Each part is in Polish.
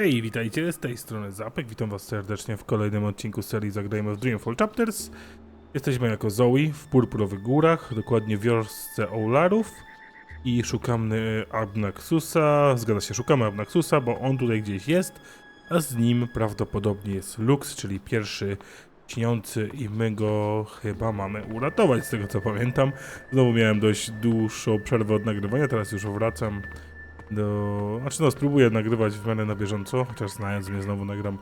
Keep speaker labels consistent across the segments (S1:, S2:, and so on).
S1: Hej, witajcie, z tej strony Zapek, witam was serdecznie w kolejnym odcinku serii Zagrajmy w Dreamfall Chapters. Jesteśmy jako Zoe w Purpurowych Górach, dokładnie w wiosce Oularów i szukamy Abnaxusa, zgadza się, szukamy Abnaxusa, bo on tutaj gdzieś jest, a z nim prawdopodobnie jest Lux, czyli pierwszy śniący i my go chyba mamy uratować, z tego co pamiętam. Znowu miałem dość dłuższą przerwę od nagrywania, teraz już wracam spróbuję nagrywać w miarę na bieżąco, chociaż znając mnie znowu nagram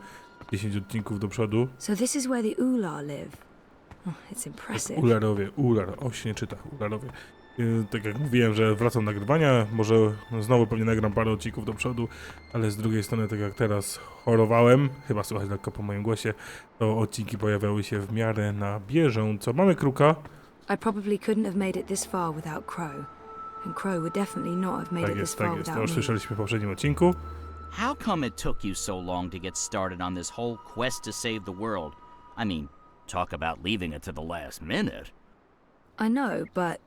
S1: 10 odcinków do przodu.
S2: So this is where the Ular live. Oh, it's impressive.
S1: Ular, się nie czyta, Ularowie. Tak jak mówiłem, że wracam do nagrywania, może znowu pewnie nagram parę odcinków do przodu, ale z drugiej strony, tak jak teraz chorowałem, chyba słychać lekko po moim głosie, to odcinki pojawiały się w miarę na bieżąco. Mamy Kruka.
S2: I probably couldn't have made it this far without Crow. And Crow would definitely not have made it this far
S1: To
S2: without
S1: już
S2: me.
S1: słyszeliśmy w poprzednim odcinku.
S3: How come it took you so long to get started on this whole quest to save the world? I mean, talk about leaving it to the last minute.
S2: I know, but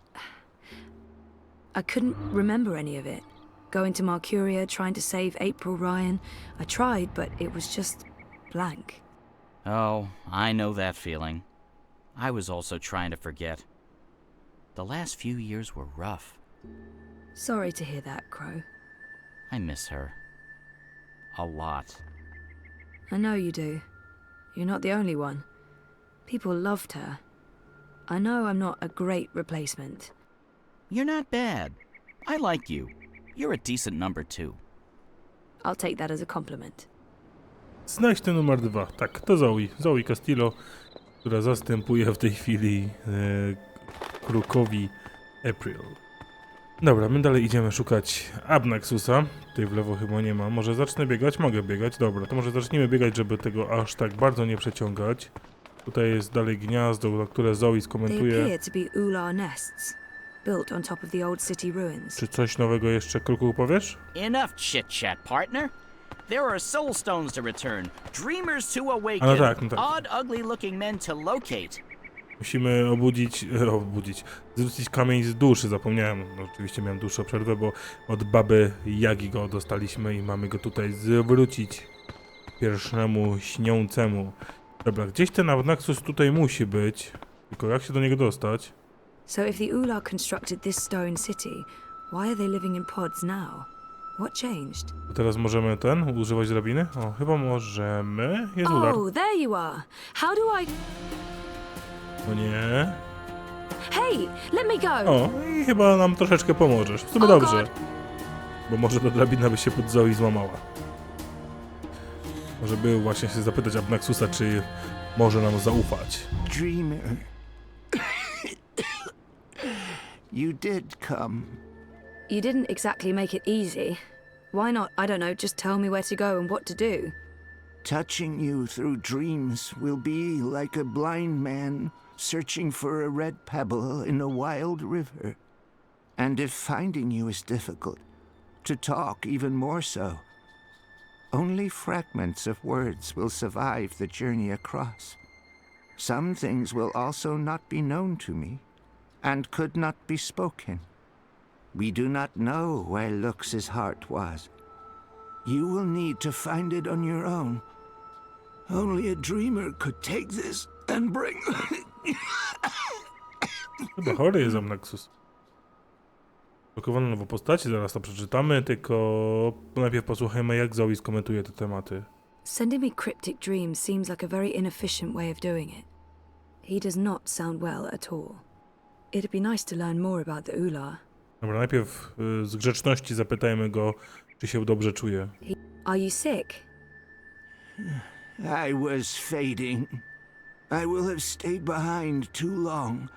S2: I couldn't remember any of it. Going to Mercuria, trying to save April Ryan. I tried, but it was just blank.
S3: Oh, I know that feeling. I was also trying to forget. The last few years were rough.
S2: Sorry to hear that, Crow.
S3: I miss her. A lot.
S2: I know you do. You're not the only one. People loved her. I know I'm not a great replacement.
S3: You're not bad. I like you. You're a decent number two.
S2: I'll take that as a compliment.
S1: Znajdź ten numer 2. Tak, to Zoe Castillo, która zastępuje w tej chwili Krukowi April. Dobra, my dalej idziemy szukać Abnaxusa. Tutaj w lewo chyba nie ma. Może zacznę biegać? Mogę biegać. Dobra, to może zacznijmy biegać, żeby tego aż tak bardzo nie przeciągać. Tutaj jest dalej gniazdo, na które Zoe
S2: They
S1: skomentuje.
S2: appear to be Ular nests, built on top of the old city ruins.
S1: Czy coś nowego jeszcze, Kruku, powiesz?
S3: Enough chit-chat, partner. There are soul stones to return, dreamers to awaken,
S1: no tak.
S3: odd, ugly-looking men to locate.
S1: Musimy zwrócić kamień z duszy, zapomniałem, no, oczywiście miałem dłuższą przerwę, bo od baby Jagi go dostaliśmy i mamy go tutaj zwrócić pierwszemu śniącemu. Dobra, gdzieś ten Abnaxus tutaj musi być, tylko jak się do niego dostać?
S2: So if the Ular constructed this stone city, why are they living in pods now? What changed?
S1: To teraz możemy używać drabiny? O, chyba możemy. Jest ular.
S2: Oh, there you are. How do I...
S1: O nie.
S2: Hey, let me go!
S1: O, i chyba nam troszeczkę pomożesz. W sumie
S2: Oh
S1: dobrze.
S2: God.
S1: Bo może ta drabina by się pod Zoe złamała. Może by właśnie się zapytać Abnaxusa, czy może nam zaufać.
S4: Dreamer. You did come.
S2: You didn't exactly make it easy. Why not, I don't know, just tell me where to go and what to do?
S4: Touching you through dreams will be like a blind man searching for a red pebble in a wild river. And if finding you is difficult, to talk even more so. Only fragments of words will survive the journey across. Some things will also not be known to me, and could not be spoken. We do not know where Lux's heart was. You will need to find it on your own. Only a dreamer could take this and bring...
S1: Chyba chory jest Abnaxus. Blokowano nową postać, zaraz to przeczytamy, tylko najpierw posłuchajmy, jak Zoe skomentuje te tematy.
S2: Sending me cryptic dreams seems like a very inefficient way of doing it. He does not sound well at all. It'd be nice to learn more about the Ular.
S1: Dobra, najpierw z grzeczności zapytajmy go, czy się dobrze czuje.
S2: Are you sick?
S4: I was fading. I will have stayed behind too long.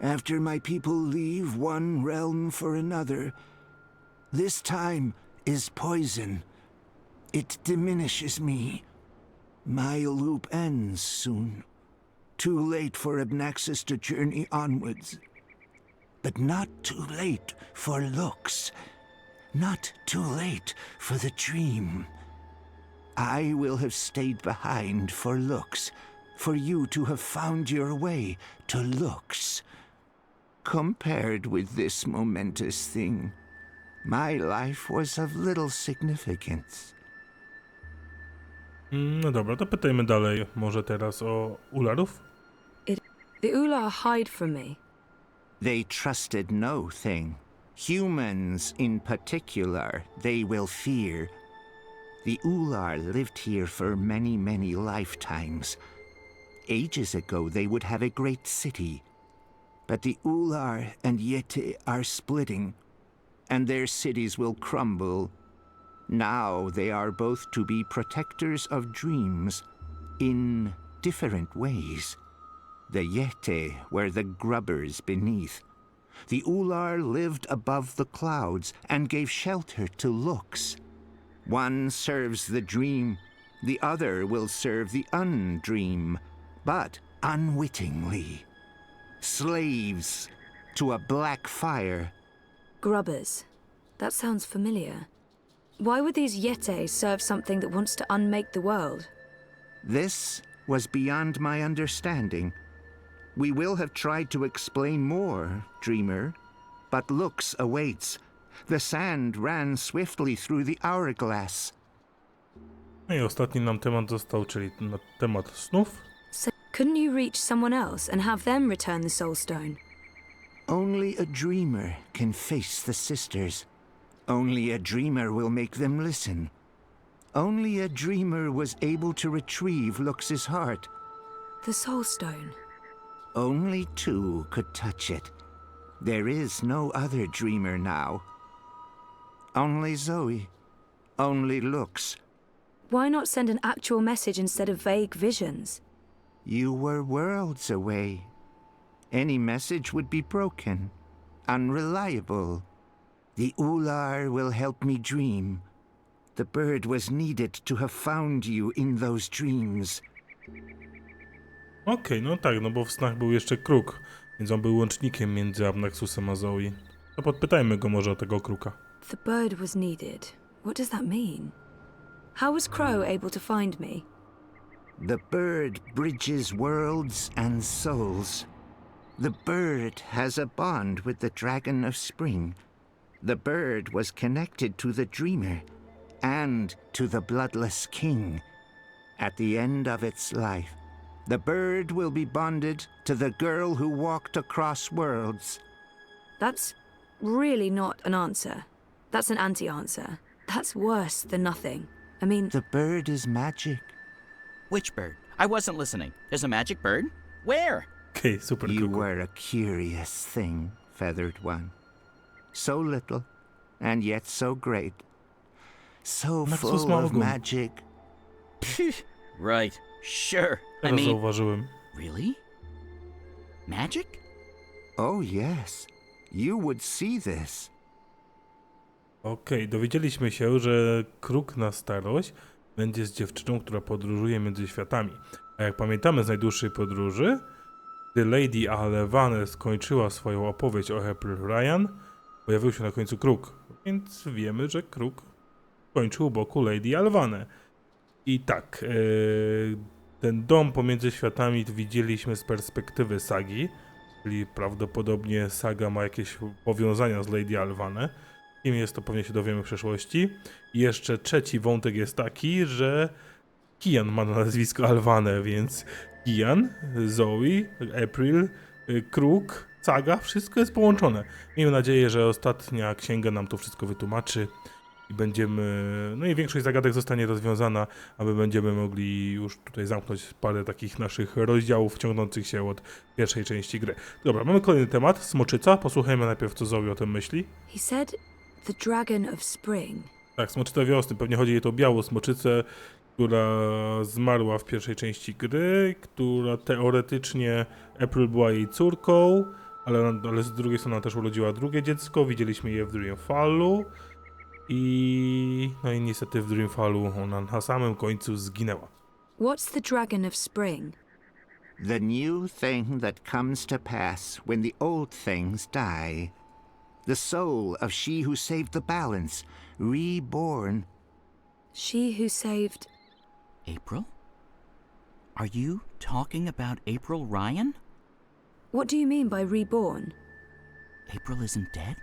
S4: After my people leave one realm for another, this time is poison. It diminishes me. My loop ends soon. Too late for Abnaxus to journey onwards. But not too late for Lux. Not too late for the dream. I will have stayed behind for Lux, for you to have found your way to Lux. Compared with this momentous thing, my life was of little significance.
S1: No dobra, to pytajmy dalej. Może teraz o ularów?
S2: The Ular hide from me.
S4: They trusted no thing. Humans in particular, they will fear. The Ular lived here for many, many lifetimes. Ages ago, they would have a great city. But the Ular and Yeti are splitting, and their cities will crumble. Now they are both to be protectors of dreams in different ways. The Yeti were the grubbers beneath. The Ular lived above the clouds and gave shelter to looks. One serves the dream, the other will serve the undream, but unwittingly. Slaves to a black fire.
S2: Grubbers. That sounds familiar. Why would these Yeti serve something that wants to unmake the world?
S4: This was beyond my understanding. We will have tried to explain more, dreamer, but looks awaits. The sand ran swiftly through the hourglass.
S1: No i ostatni nam temat został, czyli na temat snów.
S2: So, couldn't you reach someone else and have them return the Soul Stone?
S4: Only a dreamer can face the sisters. Only a dreamer will make them listen. Only a dreamer was able to retrieve Lux's heart.
S2: The Soul Stone.
S4: Only two could touch it. There is no other dreamer now. Only Zoe. Only Lux.
S2: Why not send an actual message instead of vague visions?
S4: You were worlds away. Any message would be broken, unreliable. The Ular will help me dream. The bird was needed to have found you in those dreams.
S1: Okej, no tak, no bo w snach był jeszcze kruk, więc on był łącznikiem między Abnaxusem a Zoe. To podpytajmy go może o tego kruka.
S2: The bird was needed. What does that mean? How was Crow able to find me?
S4: The bird bridges worlds and souls. The bird has a bond with the dragon of spring. The bird was connected to the dreamer and to the bloodless king. At the end of its life, the bird will be bonded to the girl who walked across worlds.
S2: That's really not an answer. That's an anti-answer. That's worse than nothing. I mean,
S4: The bird is magic.
S3: Which bird? I wasn't listening. There's a magic bird? Where?
S1: Okej, super
S4: You
S1: kruku.
S4: were a curious thing, feathered one. So little, and yet so great. So
S1: Naxus
S4: full
S1: ma
S4: of
S1: ogon.
S4: magic.
S3: Right. Sure. I
S1: Teraz
S3: mean,
S1: zauważyłem.
S3: really? Magic?
S4: Oh, yes. You would see this.
S1: Okej, dowiedzieliśmy się, że kruk na starość będzie z dziewczyną, która podróżuje między światami. A jak pamiętamy z Najdłuższej Podróży, gdy Lady Alevane skończyła swoją opowieść o April Ryan, pojawił się na końcu kruk. Więc wiemy, że kruk kończył u boku Lady Alevane. I tak, ten dom pomiędzy światami widzieliśmy z perspektywy sagi, czyli prawdopodobnie saga ma jakieś powiązania z Lady Alevane. Kim jest, to pewnie się dowiemy w przyszłości. I jeszcze trzeci wątek jest taki, że Kian ma na nazwisko Alvane, więc Kian, Zoe, April, Kruk, saga, wszystko jest połączone. Miejmy nadzieję, że ostatnia księga nam to wszystko wytłumaczy i będziemy, no i większość zagadek zostanie rozwiązana, aby będziemy mogli już tutaj zamknąć parę takich naszych rozdziałów ciągnących się od pierwszej części gry. Dobra, mamy kolejny temat, smoczyca. Posłuchajmy najpierw, co Zoe o tym myśli.
S2: he said the dragon of spring.
S1: Tak, smoczyca wiosny. Pewnie chodzi jej o białą smoczycę, która zmarła w pierwszej części gry, która teoretycznie April była jej córką, ale z drugiej strony też urodziła drugie dziecko. Widzieliśmy je w Dreamfallu no i niestety w Dreamfallu ona na samym końcu zginęła.
S2: What's the dragon of spring?
S4: The new thing that comes to pass when the old things die. The soul of she who saved the balance, reborn.
S2: She who saved...
S3: April? Are you talking about April Ryan?
S2: What do you mean by reborn?
S3: April isn't dead?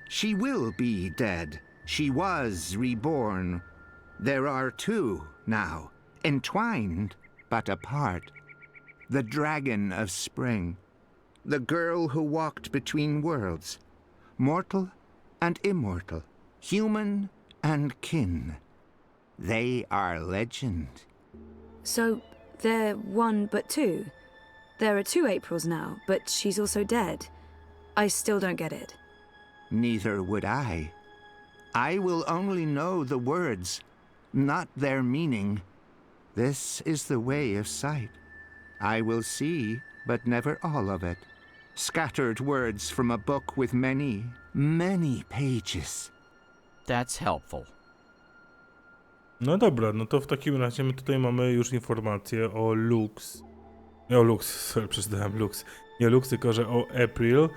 S4: She will be dead. She was reborn. There are two now. entwined but apart. The dragon of spring, the girl who walked between worlds, mortal and immortal, human and kin. They are legend.
S2: So, they're one but two? There are two Aprils now, but she's also dead. I still don't get it.
S4: Neither would I. I will only know the words, not their meaning. This is the way of sight. I will see, but never all of it. Scattered words from a book with many, many pages.
S3: That's helpful.
S1: No dobra, no to w takim razie my tutaj mamy już informację o Lux. Nie o Lux, sorry, przeczytałem Lux. Nie o Lux, tylko że o April,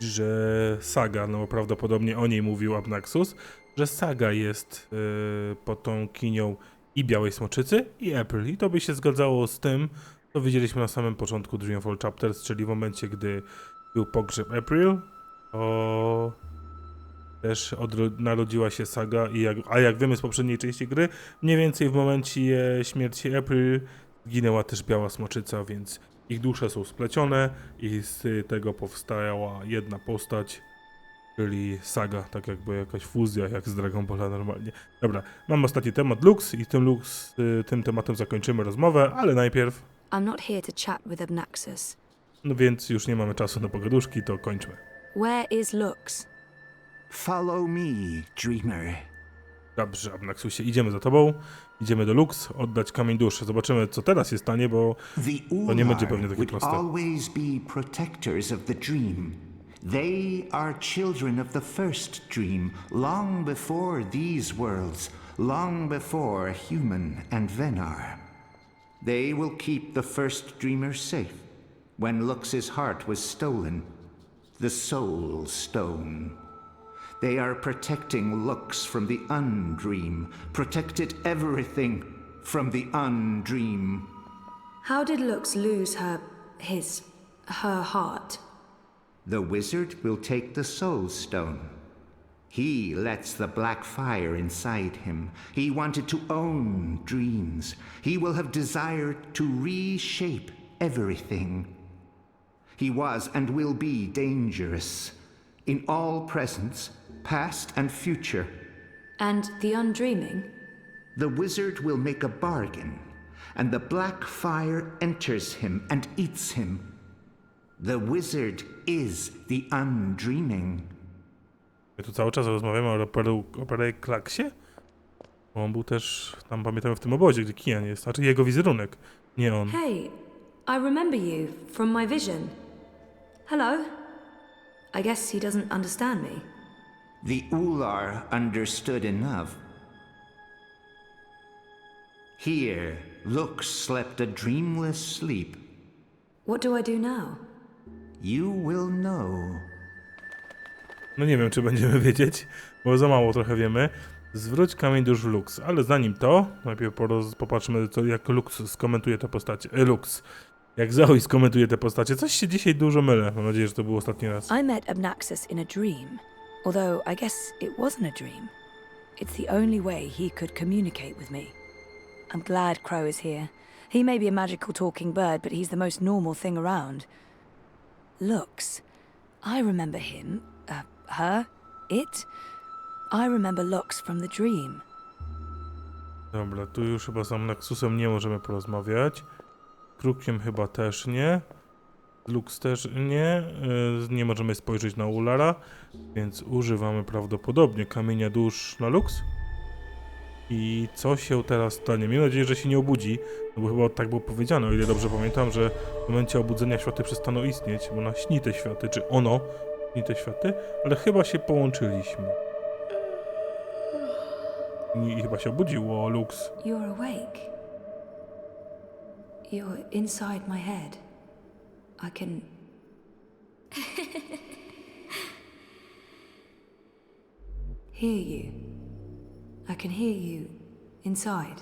S1: że Saga, no prawdopodobnie o niej mówił Abnaxus, że Saga jest potomkinią i Białej Smoczycy i April. I to by się zgadzało z tym, co widzieliśmy na samym początku Dreamfall Chapters, czyli w momencie, gdy był pogrzeb April, też narodziła się Saga, a jak wiemy z poprzedniej części gry, mniej więcej w momencie śmierci April zginęła też Biała Smoczyca, więc ich dusze są splecione i z tego powstała jedna postać, czyli Saga, tak jakby jakaś fuzja, jak z Dragon Balla normalnie. Dobra, mam ostatni temat Lux i tym tematem zakończymy rozmowę, ale najpierw...
S2: I'm not here to chat with Abnaxus.
S1: No więc już nie mamy czasu na pogaduszki, to kończmy.
S2: Where is Lux?
S4: Follow me, dreamer.
S1: Dobrze, Abnaxusie, idziemy za tobą, idziemy do Lux, oddać kamień duszy. Zobaczymy, co teraz się stanie, bo to nie będzie pewnie takie
S4: would
S1: proste.
S4: always be protectors of the dream. They are children of the first dream, long before these worlds, long before human and Venar. They will keep the first dreamer safe. When Lux's heart was stolen, the Soul Stone. They are protecting Lux from the undream, protected everything from the undream.
S2: How did Lux lose her heart?
S4: The wizard will take the Soul Stone. He lets the black fire inside him. He wanted to own dreams. He will have desired to reshape everything. He was and will be dangerous in all presence, past and future.
S2: And the undreaming?
S4: The wizard will make a bargain, and the black fire enters him and eats him. The wizard is the undreaming.
S1: My tu cały czas rozmawiamy o Klaksie? Bo on był też, tam pamiętamy w tym obozie, gdzie Kian jest, znaczy jego wizerunek, nie on.
S2: Hey, I remember you from my vision. Hello? I guess he doesn't understand me.
S4: The Ular understood enough. Here, Lux slept a dreamless sleep.
S2: What do I do now?
S4: You will know.
S1: No nie wiem, czy będziemy wiedzieć, bo za mało trochę wiemy. Zwróć kamień dusz w Lux, ale zanim to, najpierw popatrzmy, jak Lux skomentuje te postacie. Lux. Jak Zoe skomentuje te postacie. Coś się dzisiaj dużo mylę. Mam nadzieję, że to był ostatni raz.
S2: I met Abnaxus in a dream, although I guess it wasn't a dream. It's the only way he could communicate with me. I'm glad Crow is here. He may be a magical talking bird, but he's the most normal thing around. Lux. I remember him, her, it. I remember Lux from the dream.
S1: Dobra, tu już chyba z Abnaxusem nie możemy porozmawiać. Krukiem chyba też nie. Lux też nie. Nie możemy spojrzeć na Ulara, więc używamy prawdopodobnie kamienia dusz na Lux. I co się teraz stanie? Miejmy nadzieję, że się nie obudzi, no bo chyba tak było powiedziane, o ile dobrze pamiętam, że w momencie obudzenia światy przestaną istnieć, bo ona śni te światy, czy ono śni te światy, ale chyba się połączyliśmy. I chyba się obudziło, Lux.
S2: You're awake. You're inside my head. I can... hear you. I can hear you inside.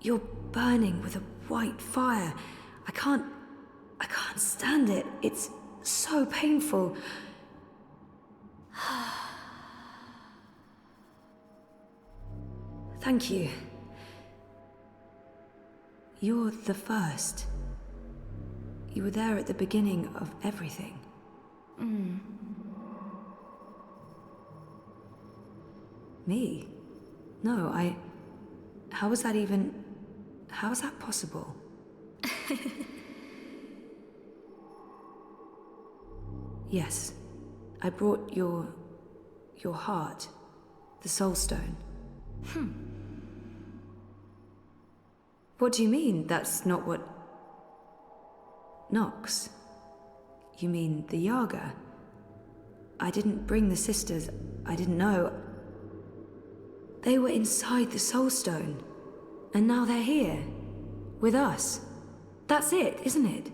S2: You're burning with a white fire. I can't stand it. It's so painful. Thank you. You're the first. You were there at the beginning of everything. Me? No, how is that possible? Yes, I brought your heart, the soul stone. What do you mean that's not what... Nox? You mean the Yaga? I didn't bring the sisters. I didn't know. They were inside the soul stone. And now they're here. With us. That's it, isn't it?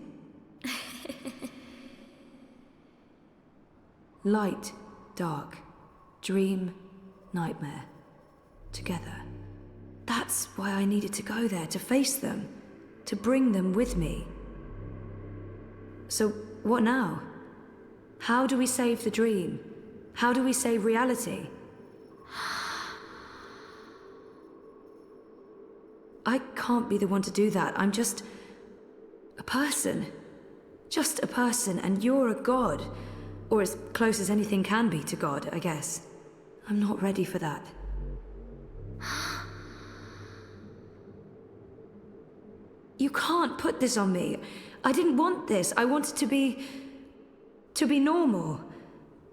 S2: Light, dark, dream, nightmare. Together. That's why I needed to go there, to face them. To bring them with me. So, what now? How do we save the dream? How do we save reality? I can't be the one to do that. I'm just a person. Just a person, and you're a god. Or as close as anything can be to God, I guess. I'm not ready for that. You can't put this on me. I didn't want this. I wanted to be normal.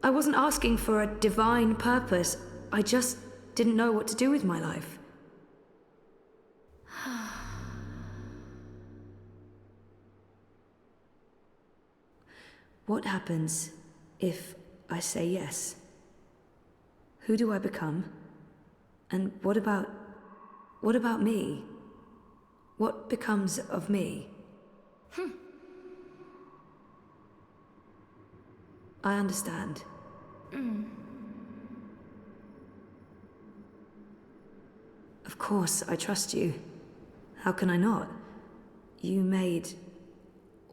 S2: I wasn't asking for a divine purpose. I just didn't know what to do with my life. What happens if I say yes? Who do I become? And what about me? What becomes of me? I understand. Of course, I trust you. How can I not? You made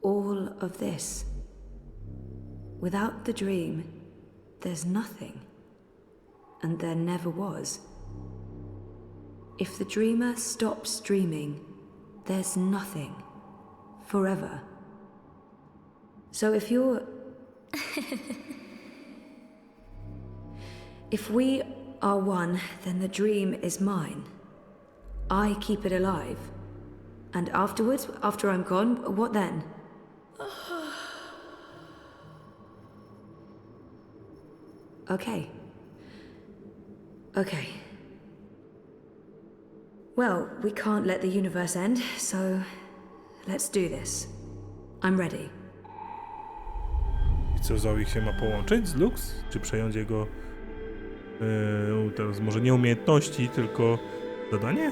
S2: all of this. Without the dream, there's nothing. And there never was. If the dreamer stops dreaming, there's nothing. Forever. So if you're... If we are one, then the dream is mine. I keep it alive. And afterwards, after I'm gone, what then? Okay. Okay. Well, we can't let the universe end, so let's do this. I'm ready.
S1: I co, Zoe się ma połączyć z Lux? Czy przejąć jego... teraz może nie umiejętności, tylko zadanie?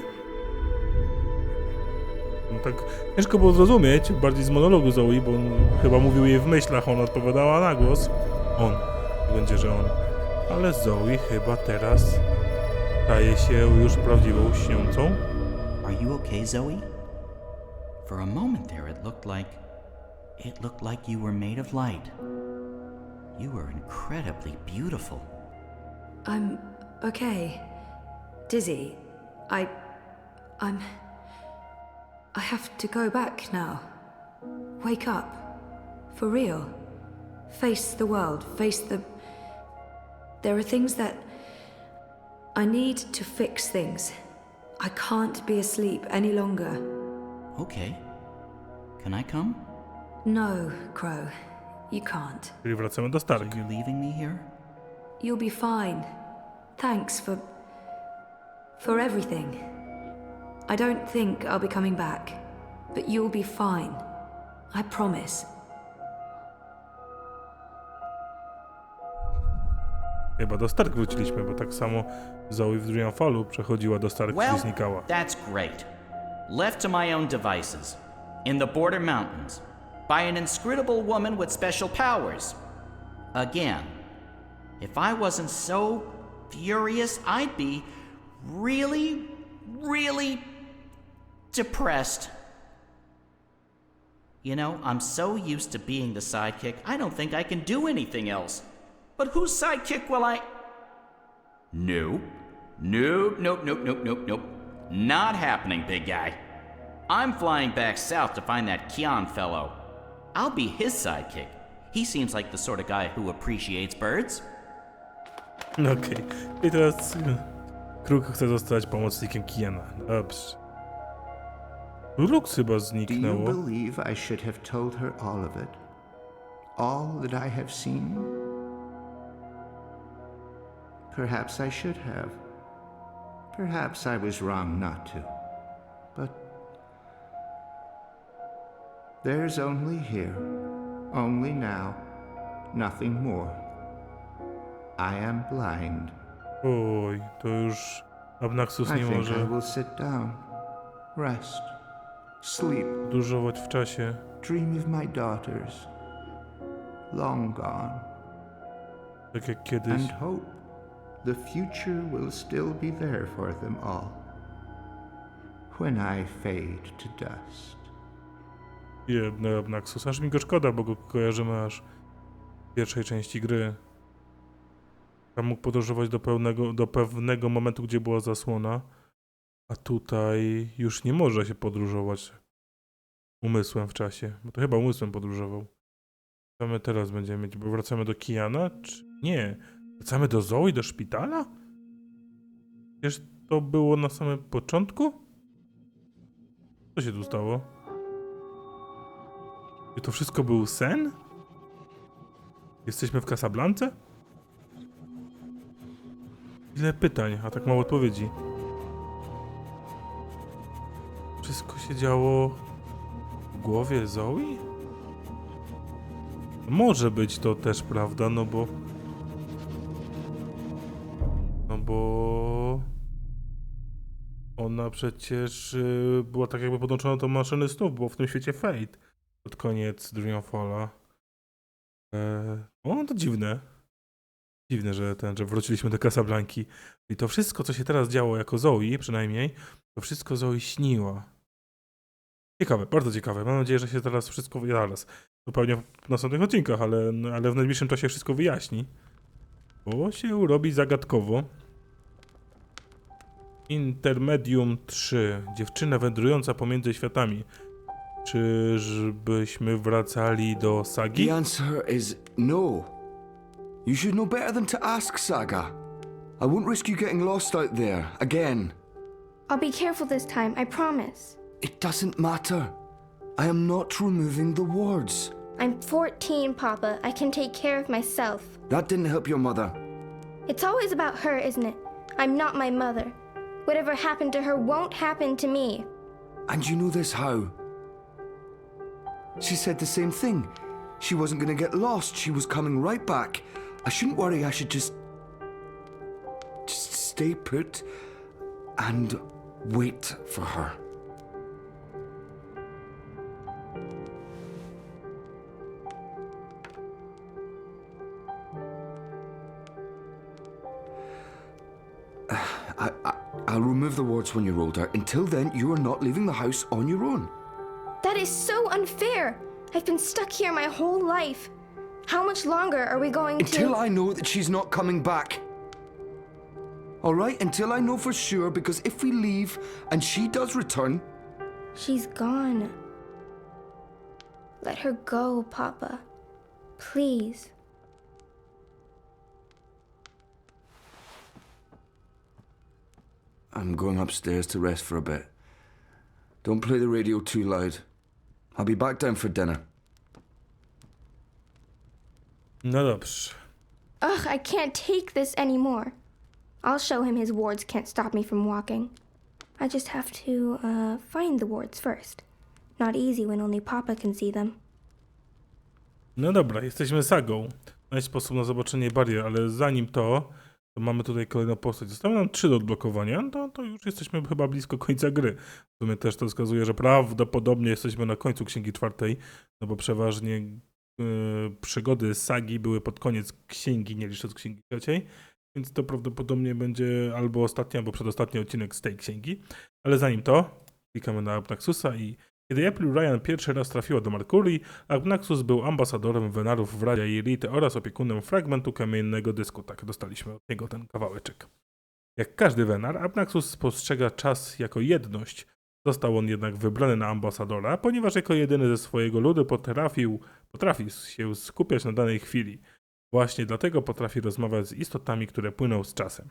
S1: No tak ciężko było zrozumieć, bardziej z monologu Zoe, bo on chyba mówił jej w myślach, ona odpowiadała na głos. On. Będzie, że on. Ale Zoe chyba teraz staje się już prawdziwą śniącą.
S3: Are you okay, Zoe? For a moment there it looked like you were made of light. You were incredibly beautiful.
S2: I'm okay. Dizzy. I have to go back now. Wake up. For real. Face the world. There are things that... I need to fix things. I can't be asleep any longer.
S3: Okay. Can I come?
S2: No, Crow. You can't.
S1: Czyli wracamy do Stark.
S3: So you're leaving me here?
S2: You'll be fine. Thanks for everything. I don't think I'll be coming back, but you'll be fine. I promise.
S1: Chyba do Stark wróciliśmy, bo tak samo Zoe w Dreamfallu przechodziła do Stark,
S3: Well,
S1: czyli znikała.
S3: that's great. Left to my own devices, in the Border Mountains, by an inscrutable woman with special powers. Again, if I wasn't so furious, I'd be really, really depressed. You know, I'm so used to being the sidekick, I don't think I can do anything else. But whose sidekick will I... Nope. Nope. Not happening, big guy. I'm flying back south to find that Kian fellow. I'll be his sidekick. He seems like the sort of guy who appreciates birds.
S1: Okej. I teraz Kruk chce zostać pomocnikiem Kiana. Dobrze. Lux chyba
S4: Do you
S1: zniknęło.
S4: believe I should have told her all of it? All that I have seen? Perhaps I should have. Perhaps I was wrong not to. But there's only here, only now, nothing more. I am blind.
S1: Oj, to już Abnaxus
S4: I
S1: nie
S4: think I
S1: może
S4: will sit down, rest, sleep,
S1: podróżować w czasie.
S4: dream of my daughters, long gone,
S1: Tak jak kiedyś.
S4: and hope the future will still be there for them all when I fade to dust.
S1: Biedny Abnaxus. Aż mi go szkoda, bo go kojarzymy aż w pierwszej części gry. Tam mógł podróżować do pewnego momentu, gdzie była zasłona. A tutaj już nie może się podróżować umysłem w czasie. Bo to chyba umysłem podróżował. Co my teraz będziemy mieć? Bo wracamy do Kiana? Czy nie? Wracamy do Zoe, do szpitala? Przecież to było na samym początku? Co się tu stało? Czy to wszystko był sen? Jesteśmy w Casablance? Ile pytań, a tak mało odpowiedzi. Wszystko się działo w głowie Zoe? Może być to też prawda, no bo ona przecież była tak jakby podłączona do maszyny snów, było w tym świecie Fate pod koniec Dreamfalla. To dziwne. Dziwne, że wróciliśmy do Casablanki. I to wszystko, co się teraz działo jako Zoe, przynajmniej, to wszystko Zoe śniła. Ciekawe, bardzo ciekawe. Mam nadzieję, że się teraz wszystko zaraz. To pewnie w następnych odcinkach, ale w najbliższym czasie wszystko wyjaśni. Bo się robi zagadkowo. Intermedium 3. Dziewczyna wędrująca pomiędzy światami. Czyżbyśmy wracali do sagi?
S5: The answer is no. You should know better than to ask, Saga. I won't risk you getting lost out there again.
S6: I'll be careful this time, I promise.
S5: It doesn't matter. I am not removing the wards.
S6: I'm 14, Papa. I can take care of myself.
S5: That didn't help your mother.
S6: It's always about her, isn't it? I'm not my mother. Whatever happened to her won't happen to me.
S5: And you know this how? She said the same thing. She wasn't gonna get lost. She was coming right back. I shouldn't worry. I should just stay put and wait for her. I'll remove the wards when you're older. Until then, you are not leaving the house on your own.
S6: That is so unfair. I've been stuck here my whole life. How much longer are we going
S5: Until
S6: to...
S5: I know that she's not coming back. All right? Until I know for sure, because if we leave and she does return...
S6: She's gone. Let her go, Papa. Please.
S5: I'm going upstairs to rest for a bit. Don't play the radio too loud. I'll be back down for dinner.
S1: No dobrze.
S6: Ugh, I can't take this anymore. I'll show him his wards can't stop me from walking. I just have to, find the wards first. Not easy when only Papa can see them.
S1: No dobra, jesteśmy sagą. Znajdź sposób na zobaczenie barier, ale zanim to mamy tutaj kolejną postać. Zostały nam 3 do odblokowania, to już jesteśmy chyba blisko końca gry. W sumie też to wskazuje, że prawdopodobnie jesteśmy na końcu Księgi Czwartej, no bo przeważnie przygody sagi były pod koniec księgi, nie licząc Księgi Trzeciej, więc to prawdopodobnie będzie albo ostatni, albo przedostatni odcinek z tej księgi. Ale zanim to, klikamy na Abnaxusa i kiedy April Ryan pierwszy raz trafiła do Merkurii, Abnaxus był ambasadorem Wenarów w Radzie Elity oraz opiekunem fragmentu kamiennego dysku. Tak, dostaliśmy od niego ten kawałeczek. Jak każdy Wenar, Abnaxus postrzega czas jako jedność, Został on jednak wybrany na ambasadora, ponieważ jako jedyny ze swojego ludu potrafi się skupiać na danej chwili. Właśnie dlatego potrafi rozmawiać z istotami, które płyną z czasem.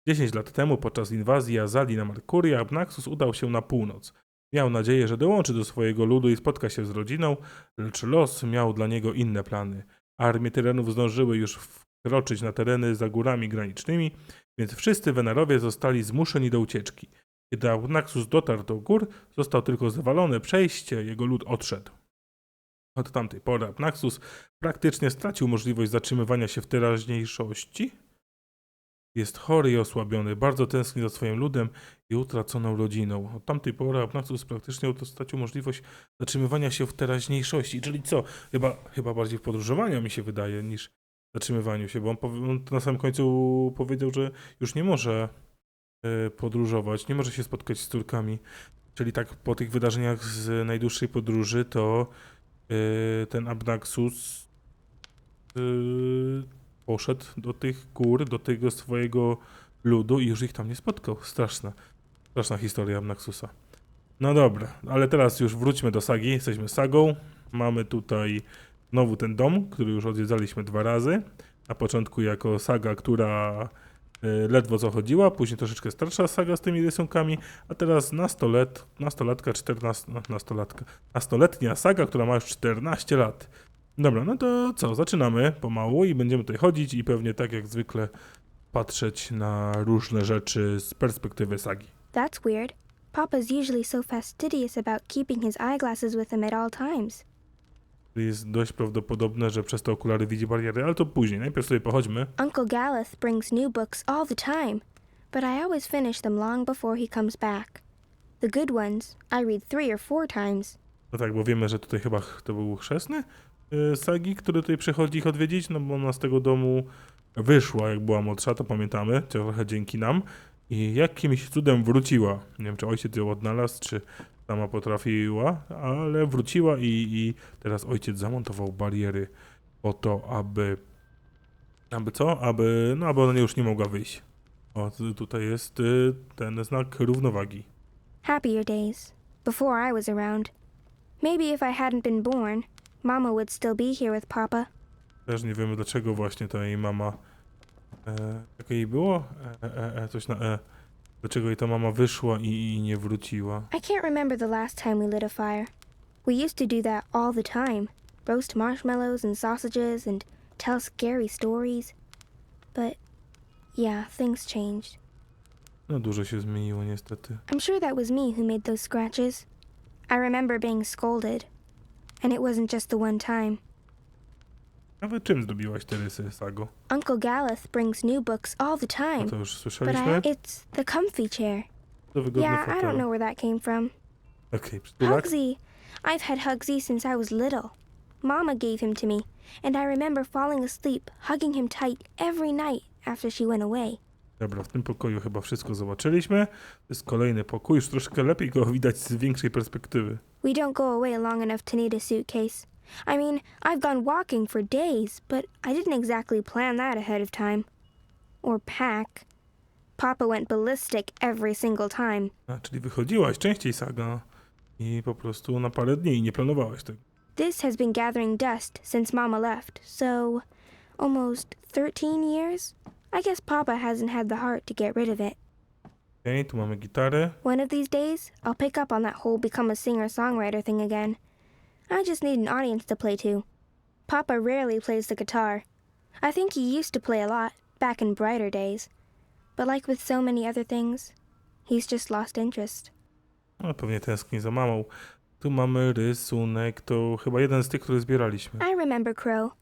S1: 10 lat temu podczas inwazji Azali na Merkurię Abnaxus udał się na północ. Miał nadzieję, że dołączy do swojego ludu i spotka się z rodziną, lecz los miał dla niego inne plany. Armie tyranów zdążyły już wkroczyć na tereny za górami granicznymi, więc wszyscy Wenerowie zostali zmuszeni do ucieczki. Kiedy Abnaxus dotarł do gór, został tylko zawalone przejście, jego lud odszedł. Od tamtej pory Abnaxus praktycznie stracił możliwość zatrzymywania się w teraźniejszości. Jest chory i osłabiony, bardzo tęskni za swoim ludem i utraconą rodziną. Od tamtej pory Abnaxus praktycznie stracił możliwość zatrzymywania się w teraźniejszości. Czyli co? Chyba bardziej w podróżowaniu mi się wydaje niż zatrzymywaniu się, bo on na samym końcu powiedział, że już nie może podróżować, nie może się spotkać z córkami. Czyli tak po tych wydarzeniach z Najdłuższej Podróży to ten Abnaxus poszedł do tych gór, do tego swojego ludu i już ich tam nie spotkał. Straszna historia Abnaxusa. No dobra, ale teraz już wróćmy do sagi. Jesteśmy sagą. Mamy tutaj znowu ten dom, który już odwiedzaliśmy 2 razy. Na początku jako saga, która ledwo co chodziła, później troszeczkę starsza saga z tymi rysunkami, a teraz nastoletnia saga, która ma już 14 lat. Dobra, no to co, zaczynamy pomału i będziemy tutaj chodzić i pewnie tak jak zwykle patrzeć na różne rzeczy z perspektywy sagi.
S6: That's weird. Papa's usually so fastidious about keeping his eyeglasses with him at all times.
S1: Jest dość prawdopodobne, że przez te okulary widzi bariery, ale to później. Najpierw sobie pochodźmy.
S6: Uncle Galeth brings new books all the time, but I always finish them long before he comes back. The good ones I read 3 or 4 times.
S1: No tak, bo wiemy, że tutaj chyba to był chrzestny sagi, który tutaj przychodzi ich odwiedzić, no bo ona z tego domu wyszła, jak była młodsza, to pamiętamy, trochę dzięki nam. I jakimś cudem wróciła. Nie wiem, czy ojciec ją odnalazł, czy sama potrafiła, ale wróciła i teraz ojciec zamontował bariery po to, aby ona już nie mogła wyjść. O, tutaj jest ten znak równowagi.
S6: Happier days, before I was around. Maybe if I hadn't been born, Mama would still be here with Papa.
S1: Też nie wiemy, dlaczego właśnie ta jej mama... jak jej było? Coś na E. Dlaczego jej ta mama wyszła i nie wróciła?
S6: I can't remember the last time we lit a fire. We used to do that all the time. Roast marshmallows and sausages and tell scary stories. But, yeah, things changed.
S1: No dużo się zmieniło niestety.
S6: I'm sure that was me who made those scratches. I remember being scolded. And it wasn't just the one time.
S1: Nawet czym zrobiłaś te rysy, Sago?
S6: Uncle Galeth brings new books all the time.
S1: No to już
S6: But
S1: słyszeliśmy.
S6: it's the comfy chair.
S1: To wygodny
S6: Yeah, I don't
S1: fotel.
S6: know where that came from.
S1: Okej, przytulak.
S6: Hugsy! I've had Hugsy since I was little. Mama gave him to me, and I remember falling asleep, hugging him tight every night after she went away.
S1: Dobra, w tym pokoju chyba wszystko zobaczyliśmy. To jest kolejny pokój, już troszkę lepiej go widać z większej perspektywy.
S6: We don't go away long enough to need a suitcase. I mean, I've gone walking for days, but I didn't exactly plan that ahead of time. Or pack. Papa went ballistic every single time.
S1: A, czyli wychodziłaś częściej, Saga. I po prostu na parę dni nie planowałaś tego.
S6: This has been gathering dust since Mama left, so almost 13 years? I guess Papa hasn't had the heart to get rid of it.
S1: Okej, tu mamy gitarę.
S6: One of these days, I'll pick up on that whole become a singer-songwriter thing again. I just need an audience to play to. Papa rarely plays the guitar. I think he used to play a lot, back in brighter days. But like with so many other things, he's just lost interest.
S1: No, pewnie tęskni za mamą. Tu mamy rysunek, to chyba jeden z tych, które zbieraliśmy.
S6: I remember Crow,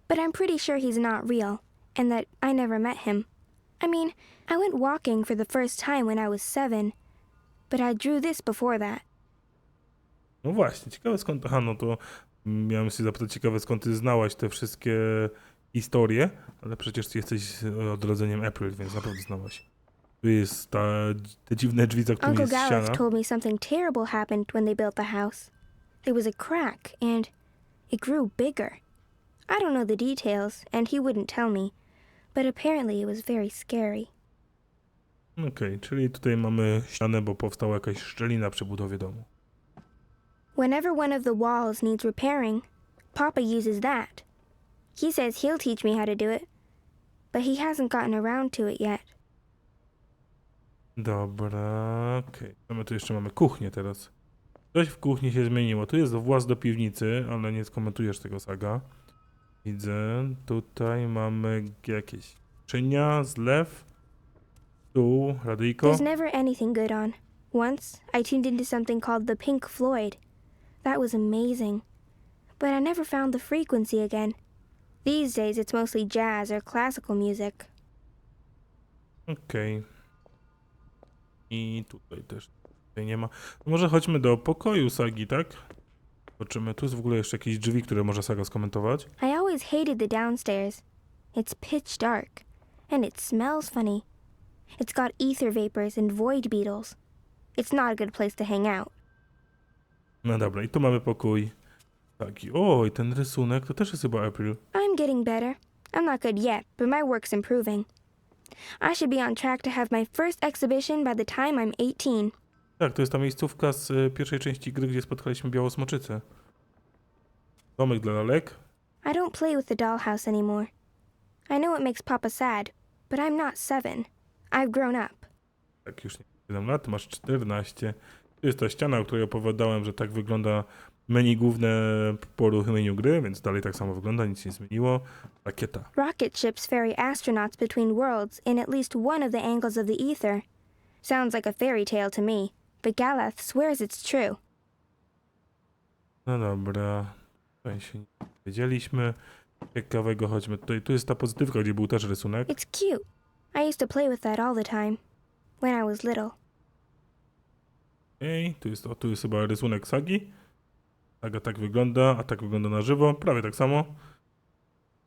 S6: but I'm pretty sure he's not real, and that I never met him. I mean, I went walking for the first time when I was 7, but I drew this before that.
S1: No właśnie, ciekawe skąd... Aha, no to miałem się zapytać, ciekawe skąd ty znałaś te wszystkie historie, ale przecież ty jesteś odrodzeniem April, więc na pewno znałaś. Tu jest te dziwne drzwi, za którymi
S6: Uncle
S1: jest
S6: Galeth
S1: ściana.
S6: told me something terrible happened when they built the house. There was a crack, and it grew bigger. I don't know the details, and he wouldn't tell me, but apparently it was very scary.
S1: Okej, czyli tutaj mamy ścianę, bo powstała jakaś szczelina przy budowie domu.
S6: Whenever one of the walls needs repairing, Papa uses that. He says he'll teach me how to do it, but he hasn't gotten around to it yet.
S1: Dobra, okej. A my tu jeszcze mamy kuchnię teraz. Coś w kuchni się zmieniło. Tu jest właz do piwnicy, ale nie skomentujesz tego, Saga. Widzę. Tutaj mamy jakieś czynia, zlew. Tu radyjko.
S6: There's never anything good on. Once, I tuned into something called the Pink Floyd. That was amazing. But I never found the frequency again. These days it's mostly jazz or classical music.
S1: Okej. I tutaj też nie ma. Może chodźmy do pokoju Sagi, tak? Zobaczymy. Tu jest w ogóle jeszcze jakieś drzwi, które może Saga skomentować.
S6: I always hated the downstairs. It's pitch dark, and it smells funny. It's got ether vapors and void beetles. It's not a good place to hang out.
S1: No dobra, i tu mamy pokój Sagi. O, i ten rysunek to też jest chyba April.
S6: I'm getting better. I'm not good yet, but my work's improving. I should be on track to have my first exhibition by the time I'm 18.
S1: Tak, to jest ta miejscówka z pierwszej części gry, gdzie spotkaliśmy białosmoczycę. Domek dla lalek.
S6: I don't play with the dollhouse anymore. I know it makes Papa sad, but I'm not 7. I've grown up.
S1: Tak, już nie 7 lat, masz 14. To jest ta ściana, o której opowiadałem, że tak wygląda menu główne po uruchomieniu gry, więc dalej tak samo wygląda, nic się nie zmieniło. Rakieta.
S6: Rocket ships ferry astronauts between worlds in at least one of the angles of the ether. Sounds like a fairy tale to me, but Galath swears it's true.
S1: No dobra, tutaj się nie wiedzieliśmy. Ciekawego, chodźmy tutaj. Tu jest ta pozytywka, gdzie był też rysunek.
S6: It's cute. I used to play with that all the time, when I was little.
S1: Ej, tu jest chyba rysunek Sagi. Saga tak wygląda, a tak wygląda na żywo, prawie tak samo.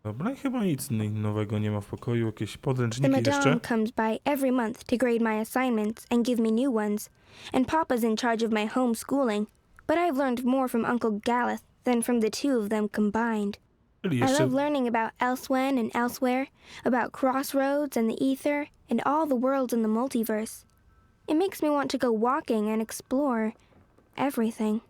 S1: Dobra, i chyba nic nowego nie ma w pokoju, jakieś
S6: The
S1: podręczniki
S6: madame
S1: jeszcze.
S6: comes by every month to grade my assignments and give me new ones, and Papa's in charge of my homeschooling, but I've learned more from Uncle Galath than from the two of them combined.
S1: Czyli
S6: I
S1: jeszcze,
S6: love learning about Elsewhen and Elsewhere, about crossroads and the ether, and all the worlds in the multiverse. It makes me want to go walking and explore everything.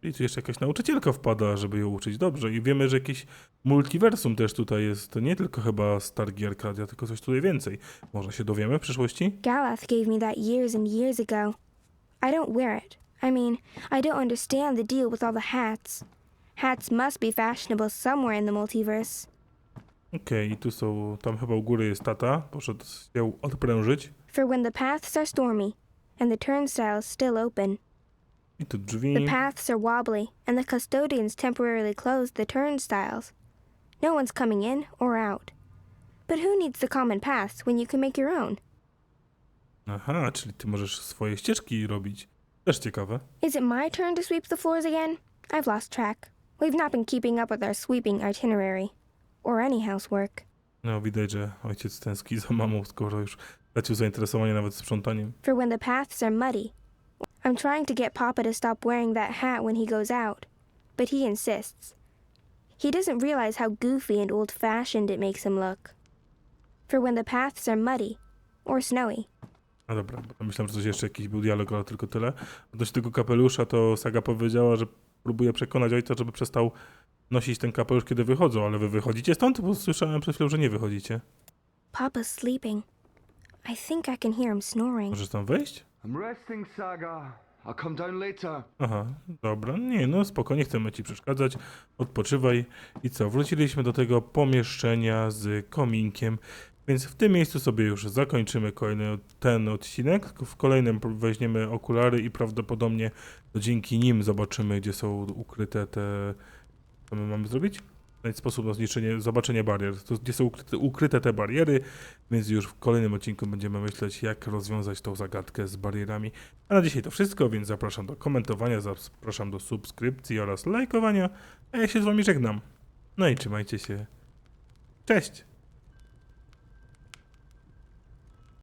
S1: i tu jeszcze jakaś nauczycielka wpada, żeby ją uczyć dobrze. I wiemy, że jakieś multiversum też tutaj jest. To nie tylko chyba Stargi Arcadia, tylko coś tutaj więcej. Może się dowiemy w przyszłości?
S6: Galath gave me that years and years ago. I don't wear it. I mean, I don't understand the deal with all the hats. Hats must be fashionable somewhere in the multiverse.
S1: Okej, i tu są, tam chyba u góry jest tata, poszedł ją odprężyć.
S6: For when the paths are stormy, and the turnstiles still open.
S1: I tu
S6: The
S1: drzwi.
S6: paths are wobbly, and the custodians temporarily closed the turnstiles. No one's coming in or out. But who needs the common paths when you can make your own?
S1: Aha, czyli ty możesz swoje ścieżki robić. Też ciekawe.
S6: Is it my turn to sweep the floors again? I've lost track. We've not been keeping up with our sweeping itinerary. Or any housework.
S1: No, widać, że ojciec tęskni za mamą, skoro już stracił zainteresowanie nawet sprzątaniem.
S6: For when the paths are muddy. I'm trying to get Papa to stop wearing that hat when he goes out, but he insists. He doesn't realize how goofy and old-fashioned it makes him look. For when the paths are muddy or snowy.
S1: No dobra, bo myślałem, że coś jeszcze jakiś był dialog, ale tylko tyle. Odnośnie tego kapelusza, to Saga powiedziała, że próbuje przekonać ojca, żeby przestał nosić ten kapelusz, kiedy wychodzą, ale wy wychodzicie stąd? Bo słyszałem przed chwilą, że nie wychodzicie.
S6: Papa's sleeping. I think I can hear him snoring.
S1: Możesz tam wejść?
S5: I'm resting, Saga. I'll come down later.
S1: Aha, dobra, nie no, spokojnie, chcemy ci przeszkadzać, odpoczywaj. I co, wróciliśmy do tego pomieszczenia z kominkiem, więc w tym miejscu sobie już zakończymy ten odcinek. W kolejnym weźmiemy okulary i prawdopodobnie to dzięki nim zobaczymy, gdzie są ukryte te... Co my mamy zrobić? Znaleźć sposób na zobaczenie barier, to, gdzie są ukryte te bariery, więc już w kolejnym odcinku będziemy myśleć, jak rozwiązać tą zagadkę z barierami. A na dzisiaj to wszystko, więc zapraszam do komentowania, zapraszam do subskrypcji oraz lajkowania, a ja się z wami żegnam. No i trzymajcie się. Cześć!